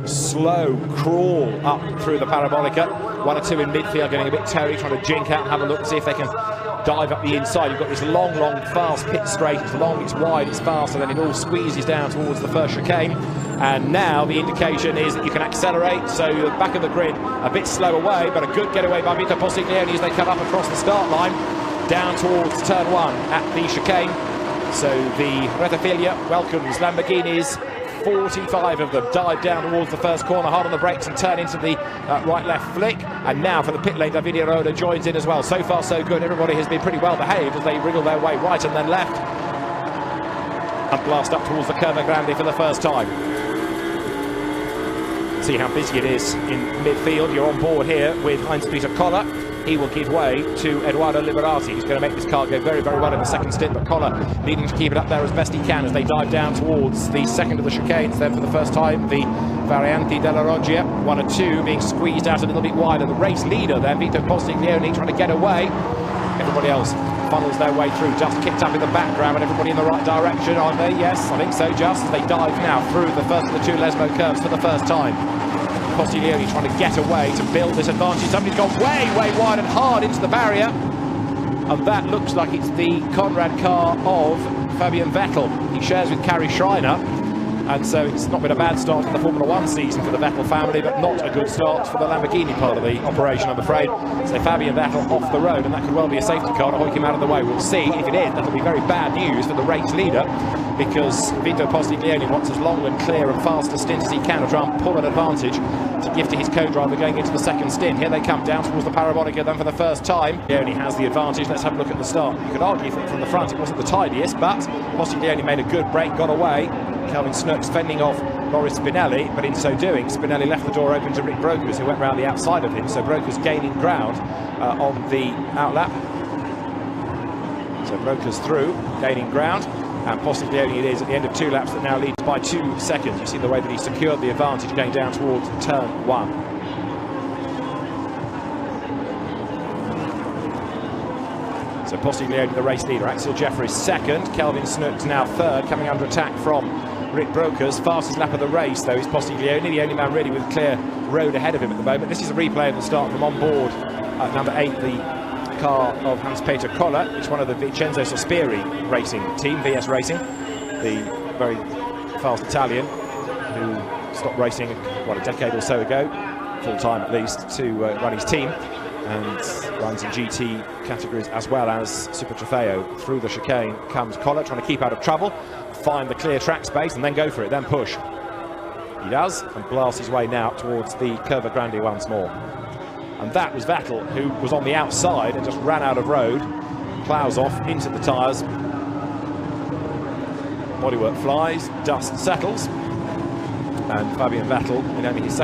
slow crawl up through the parabolica. 1 or 2 in midfield getting a bit toey, trying to jink out and have a look and see if they can dive up the inside. You've got this long, fast pit straight. It's long, it's wide, it's fast, and then it all squeezes down towards the first chicane. And now the indication is that you can accelerate, so the back of the grid a bit slow away, but a good getaway by Vito Postiglione as they come up across the start line, down towards turn 1 at the chicane. So the Retafiglia welcomes Lamborghinis. 45 of them dive down towards the first corner, hard on the brakes and turn into the right-left flick. And now for the pit lane, Davide Roda joins in as well. So far so good. Everybody has been pretty well behaved as they wriggle their way right and then left and blast up towards the Curva Grande for the first time. See how busy it is in midfield. You're on board here with Heinz-Peter Koller. He will give way to Edoardo Liberati. He's going to make this car go very, very well in the second stint, but Koller needing to keep it up there as best he can as they dive down towards the second of the chicanes. Then for the first time, the Varianti della Roggia, 1 or 2 being squeezed out a little bit wider. The race leader then, Vito Postiglione, trying to get away. Everybody else funnels their way through, just kicked up in the background, and everybody in the right direction, aren't they? Yes, I think so, just. They dive now through the first of the 2 Lesmo curves for the first time. Postiglione trying to get away to build this advantage. Somebody's gone way, way wide and hard into the barrier. And that looks like it's the Conrad car of Fabian Vettell. He shares with Kari Schreiner. And so it's not been a bad start in the Formula 1 season for the Vettel family, but not a good start for the Lamborghini part of the operation, I'm afraid. So Fabian Vettell off the road, and that could well be a safety car to hoik him out of the way. We'll see. If it is, that'll be very bad news for the race leader, because Vito Postiglione wants as long and clear and fast a stint as he can to try and pull an advantage to give to his co-driver going into the second stint. Here they come down towards the parabolica then for the first time. He only has the advantage. Let's have a look at the start. You could argue from the front it wasn't the tidiest, but Postiglione made a good break, got away. Calvin Snooks fending off Boris Spinelli, but in so doing, Spinelli left the door open to Rick Brokers, who went round the outside of him, so Brokers gaining ground on the outlap. So Brokers through, gaining ground, and Postiglione it is at the end of 2 laps that now leads by 2 seconds. You see the way that he secured the advantage going down towards turn 1. So Postiglione the race leader, Axel Jeffries second, Kelvin Snooks now third, coming under attack from Rick Brokers. Fastest lap of the race though is Postiglione, the only man really with clear road ahead of him at the moment. This is a replay of the start from on board number 8, the car of Hans-Peter Koller. It's one of the Vincenzo Sospiri racing team, VS Racing, the very fast Italian who stopped racing, what, a decade or so ago, full-time at least, to run his team, and runs in GT categories as well as Super Trofeo. Through the chicane comes Koller, trying to keep out of trouble, find the clear track space and then go for it, then push. He does, and blasts his way now towards the Curva Grande once more. And that was Vettel, who was on the outside and just ran out of road, ploughs off into the tyres. Bodywork flies, dust settles, and Fabian Vettell in only his second